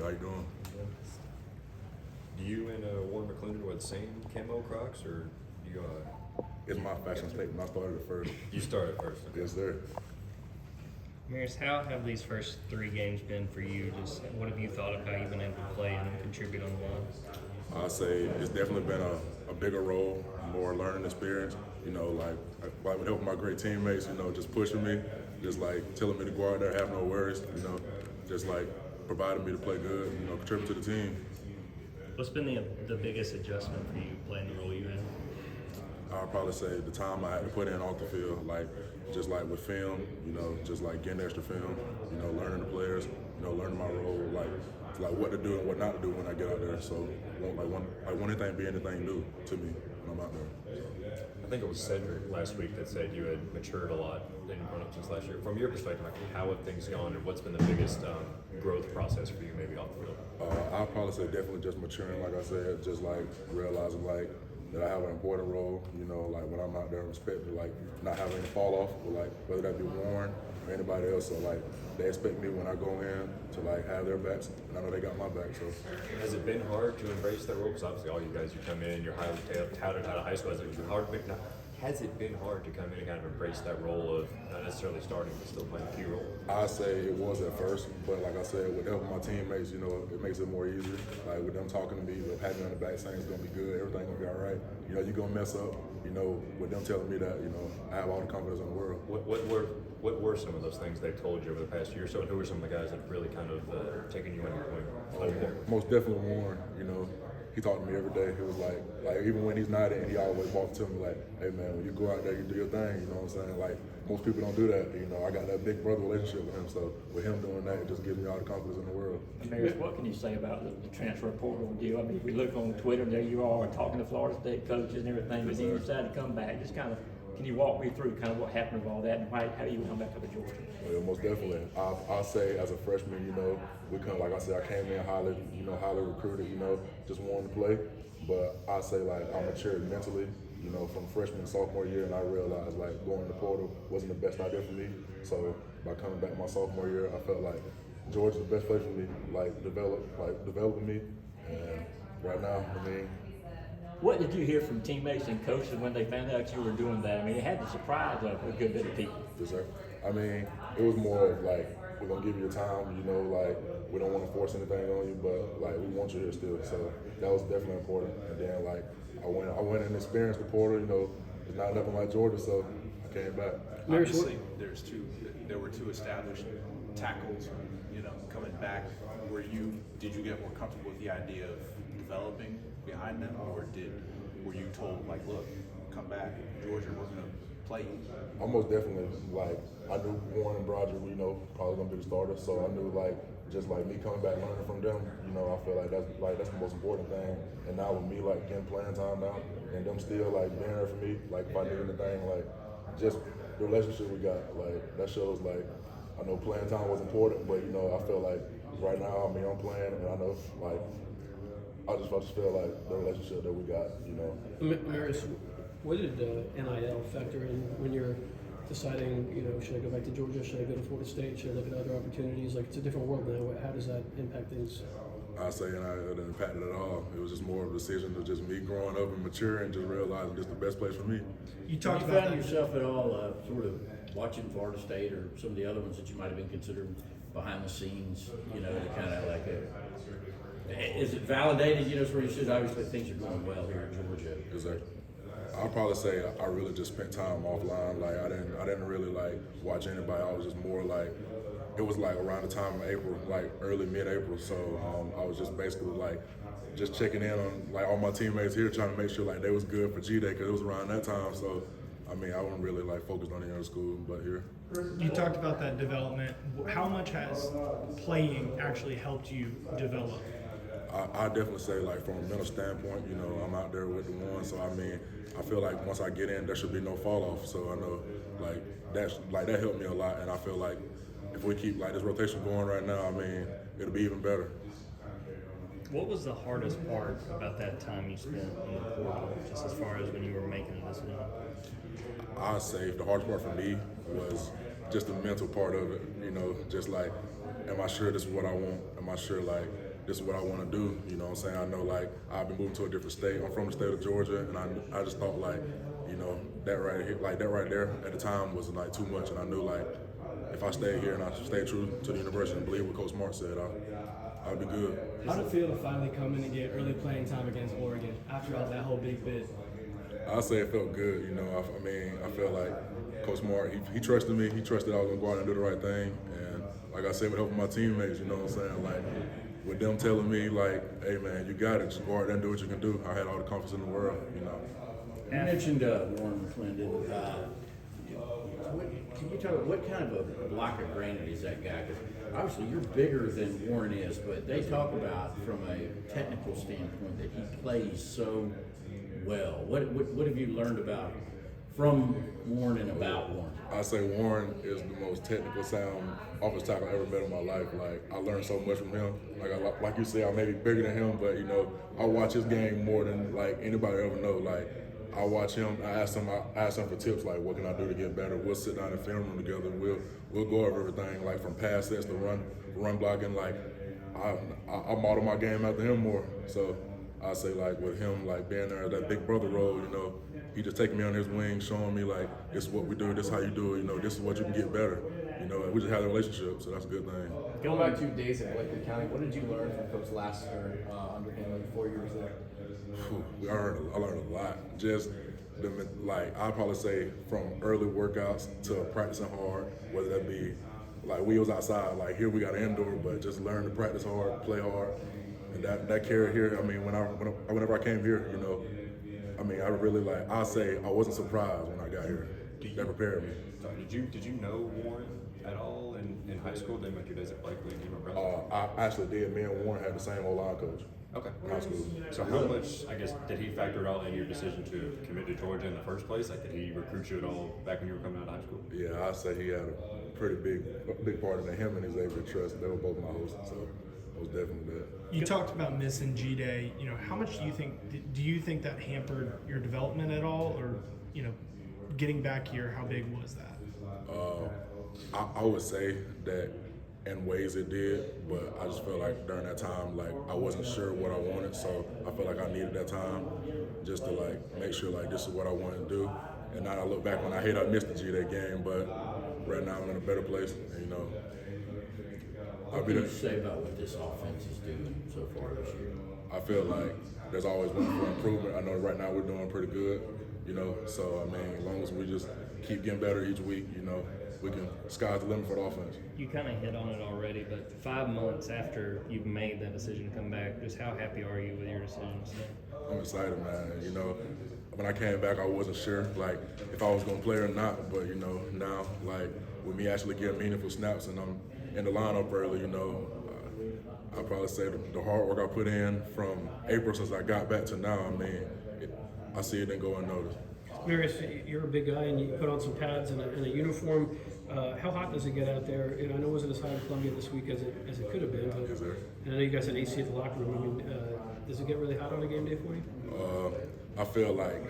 How you doing? Do you and Warren McClendon wear the same camo Crocs, or you? It's my fashion statement. I started it first. You started first. Okay. Yes, sir. Amarius, how have these first 3 games been for you? Just what have you thought of how you've been able to play and contribute on the line? I say it's definitely been a bigger role, more learning experience. You know, like with helping my great teammates. You know, just pushing me, just like telling me to go out there, have no worries. You know, just like providing me to play good. You know, contribute to the team. What's been the biggest adjustment for you playing the role you're in? I'd probably say the time I had to put in off the field, like just like with film, you know, just like getting extra film, you know, learning the players, you know, learning my role, like what to do and what not to do when I get out there. So won't anything be anything new to me when I'm out there. I think it was Cedric last week that said you had matured a lot in your run-up since last year. From your perspective, like, how have things gone, and what's been the biggest growth process for you, maybe off the field? I'll probably say definitely just maturing, like I said, just like realizing like that I have an important role, you know, like when I'm out there, respect like not having any fall off, or like whether that be Warren or anybody else. So like they expect me when I go in to like have their backs, and I know they got my back. So has it been hard to embrace that role? Because obviously all you guys, you come in, you're highly touted out of high school. Has it been hard to come in and kind of embrace that role of not necessarily starting but still playing a key role? I say it was at first, but like I said, with helping my teammates, you know, it makes it more easier. Like with them talking to me, with patting me on the back saying it's gonna be good, everything gonna be all right. You know, you're gonna mess up. You know, with them telling me that, you know, I have all the confidence in the world. What were some of those things they've told you over the past year or so, and who were some of the guys that have really kind of taken you under your wing? Most definitely Warren, you know. He talked to me every day. He was like even when he's not in, he always walked to me like, hey man, when you go out there, you do your thing, you know what I'm saying? Like, most people don't do that, you know. I got that big brother relationship with him, so with him doing that, it just gives me all the confidence in the world. Amarius, what can you say about the transfer portal deal? I mean, if we look on Twitter, there you are talking to Florida State coaches and everything, but then you decided to come back. Just kind of, can you walk me through kind of what happened with all that and how you come back up to Georgia? Well, most definitely. I'll say as a freshman, you know, like I said, I came in highly recruited, you know, just wanted to play. But I say like I matured mentally, you know, from freshman to sophomore year, and I realized like going to the portal wasn't the best idea for me. So by coming back my sophomore year, I felt like Georgia's the best place for me, developing me. And right now, I mean. What did you hear from teammates and coaches when they found out you were doing that? I mean, it had to surprise a good bit of people. Yes, sir. I mean, it was more of like, we're gonna give you your time, you know, like we don't want to force anything on you, but like we want you here still. So that was definitely important. And then like I went and experienced the portal, you know, it's not nothing like Georgia, so I came back. Obviously, there were 2 established tackles, you know, coming back. Did you get more comfortable with the idea of developing behind them, or were you told like, look, come back, Georgia, we're gonna play you? Almost definitely, like I knew Warren and Broderick, you know, probably gonna be the starter, so I knew like just like me coming back learning from them, you know, I feel like that's the most important thing. And now with me like getting playing time now, and them still like being there for me, like if I need anything, like just the relationship we got, like that shows like I know playing time was important, but you know I feel like right now, I mean, I'm playing, and I know like I just feel like the relationship that we got, you know. Amarius, what did NIL factor in when you're deciding, you know, should I go back to Georgia, should I go to Florida State, should I look at other opportunities? Like, it's a different world now. How does that impact things? I say it didn't impact it at all. It was just more of a decision of just me growing up and maturing, just realizing this is the best place for me. You talked about found yourself at all sort of watching Florida State or some of the other ones that you might have been considering behind the scenes, you know, to kind of like is it validated, you know, where you said obviously things are going well here in Georgia? Exactly. I'll probably say I really just spent time offline. Like I didn't really like watch anybody. I was just more like, it was like around the time of April, like early mid-April. So I was just basically like just checking in on like all my teammates here, trying to make sure like they was good for Gday because it was around that time. So I mean, I wasn't really like focused on any other school, but here. You talked about that development. How much has playing actually helped you develop? I definitely say like from a mental standpoint, you know, I'm out there with the one, so I mean, I feel like once I get in, there should be no fall off. So I know that helped me a lot, and I feel like if we keep like this rotation going right now, I mean, it'll be even better. What was the hardest part about that time you spent in the portal, just as far as when you were making this one? I'd say the hardest part for me was just the mental part of it, you know, just like, am I sure this is what I want? Am I sure like this is what I want to do. You know what I'm saying? I know like I've been moving to a different state. I'm from the state of Georgia, and I just thought like, you know, that right here, like that right there at the time was like too much, and I knew like if I stayed here and I stayed true to the university and believe what Coach Smart said, I'd be good. How did it feel to finally come in and get early playing time against Oregon after all that whole big bid? I'll say it felt good. You know, I mean, I felt like Coach Smart, he trusted me. He trusted I was going to go out and do the right thing. And like I said, with helping my teammates, you know what I'm saying? Like, with them telling me, like, hey, man, you got it. Just go out there and do what you can do. I had all the confidence in the world, you know. You mentioned Warren McClendon. Can you tell me what kind of a block of granite is that guy? 'Cause obviously you're bigger than Warren is, but they talk about from a technical standpoint that he plays so well. What have you learned about from Warren and about Warren? I say Warren is the most technical sound offensive tackle I ever met in my life. Like, I learned so much from him. Like you say, I may be bigger than him, but you know, I watch his game more than like anybody ever know. Like, I watch him. I ask him for tips. Like, what can I do to get better? We'll sit down in film room together. We'll go over everything, like from pass sets to run blocking. Like, I model my game after him more. So I say like with him, like being there, that big brother role. You know, he just taking me on his wing, showing me like this is what we do, this is how you do it. You know, this is what you can get better. You know, and we just had a relationship, so that's a good thing. Going back to your days at Blakely County, what did you learn from Coach Lasker under him in 4 years there? I learned a lot. Just I'd probably say from early workouts to practicing hard, whether that be like we was outside, like here we got indoor, but just learn to practice hard, play hard, and that carried here. I mean, whenever I came here, you know, I mean, I really I say I wasn't surprised when I got here. That prepared me. Sorry, did you know Warren at all in high school? Didn't make your days at Blakely? Do you remember? I actually did. Me and Warren had the same O-line coach. Okay. In high school. So how much, I guess, did he factor it all in your decision to commit to Georgia in the first place? Like, did he recruit you at all back when you were coming out of high school? Yeah, I'd say he had a pretty big part in it. Him and his Avery Trust, they were both my hosts, so it was definitely that. You talked about missing Gday. You know, how much do you think that hampered your development at all, or you know, getting back here, how big was that? I would say that in ways it did, but I just felt like during that time, like I wasn't sure what I wanted, so I felt like I needed that time just to like make sure like this is what I wanted to do. And now I look back when I missed the Gday game, but right now I'm in a better place, and you know. What can you say about what this offense is doing so far this year? I feel like there's always room for improvement. I know right now we're doing pretty good, you know. So I mean, as long as we just keep getting better each week, you know, we can sky's the limit for the offense. You kind of hit on it already, but 5 months after you've made that decision to come back, just how happy are you with your decision? I'm excited, man. You know, when I came back, I wasn't sure like if I was gonna play or not, but you know, now like with me actually getting meaningful snaps and I'm in the lineup early, you know, I'd probably say the hard work I put in from April since I got back to now, I mean, I see it didn't go unnoticed. Amarius, you're a big guy and you put on some pads and a uniform. How hot does it get out there? And I know it wasn't as hot in Columbia this week as it could have been. But, Yes, sir. and I know you guys had AC at the locker room. I mean, does it get really hot on a game day for you? I feel like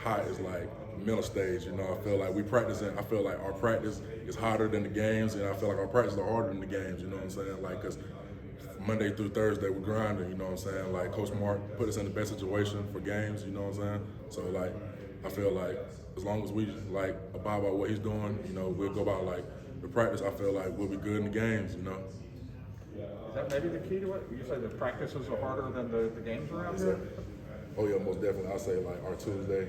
hot is like mental stage, you know. I feel like I feel like our practice is hotter than the games, and I feel like our practice are harder than the games, you know what I'm saying? Like, because Monday through Thursday we're grinding, you know what I'm saying? Like, Coach Mark put us in the best situation for games, you know what I'm saying? So, like, I feel like as long as we, like, abide by what he's doing, you know, we'll go about, like, the practice, I feel like we'll be good in the games, you know? Is that maybe the key to it? You say the practices are harder than the games around here? Oh yeah, most definitely. I say like our Tuesday,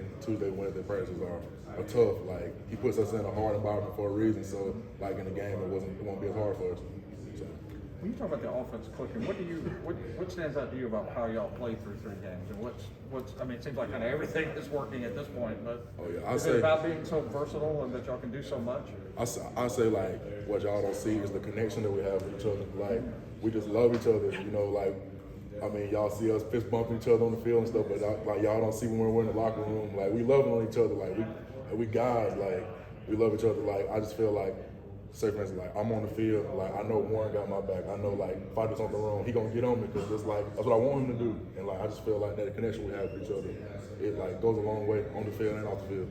Wednesday practices are tough. Like he puts us in a hard environment for a reason. So like in the game, it won't be as hard for us. So. When you talk about the offense clicking, what stands out to you about how y'all played through 3 games? And what's I mean, it seems like kind of everything is working at this point, but is it about being so versatile and that y'all can do so much? I say like what y'all don't see is the connection that we have with each other. Like we just love each other. You know, like. I mean, y'all see us fist bumping each other on the field and stuff, but like y'all don't see when we're in the locker room. Like we love on each other. Like we guys, like we love each other. Like I just feel like, say for instance, like I'm on the field. Like I know Warren got my back. I know like if I do something wrong, he gonna get on me because it's like that's what I want him to do. And like I just feel like that connection we have with each other, it like goes a long way on the field and off the field.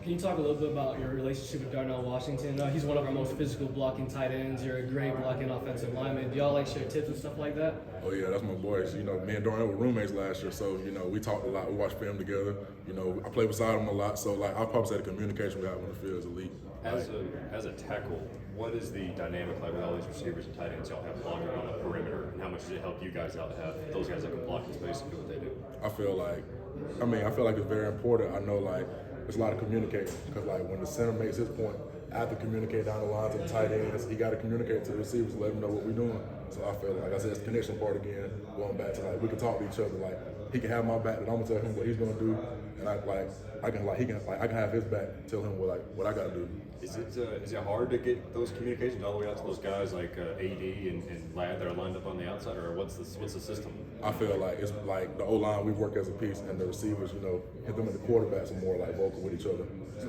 Can you talk a little bit about your relationship with DAndre Washington? He's one of our most physical blocking tight ends. You're a great blocking offensive lineman. Do y'all like share tips and stuff like that? Oh yeah, that's my boy. You know, me and Dorian were roommates last year, so you know we talked a lot. We watched film together. You know, I played beside him a lot, so like I'll probably say the communication we have on the field is elite. As a tackle, what is the dynamic like with all these receivers and tight ends y'all have blocking on the perimeter, and how much does it help you guys out to have those guys that can block in space and do what they do? I feel like it's very important. I know like it's a lot of communicating because like when the center makes his point, I have to communicate down the line to the tight ends. He got to communicate to the receivers, let them know what we're doing. So I feel like I said, it's the connection part again. Going back to like we can talk to each other. Like he can have my back, and I'm gonna tell him what he's gonna do, and I can have his back, tell him what I gotta do. Is it hard to get those communications all the way out to those guys like AD and Ladd that are lined up on the outside, or what's the system? I feel like it's like the O-line, we work as a piece, and the receivers, you know, hit them and the quarterbacks are more like vocal with each other. So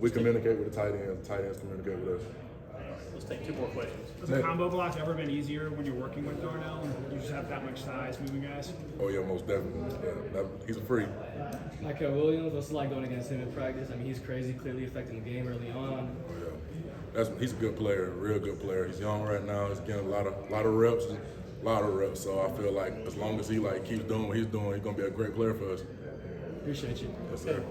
we communicate with the tight ends communicate with us. Let's take 2 more questions. Has the combo block ever been easier when you're working with Darnell? You just have that much size moving guys? Oh yeah, most definitely. Yeah, he's a freak. Michael Williams, what's it like going against him in practice? I mean, he's crazy, clearly affecting the game early on. Oh yeah, he's a good player, real good player. He's young right now. He's getting a lot of reps. So I feel like as long as he like keeps doing what he's doing, he's gonna be a great player for us. Appreciate you. Yes, sir.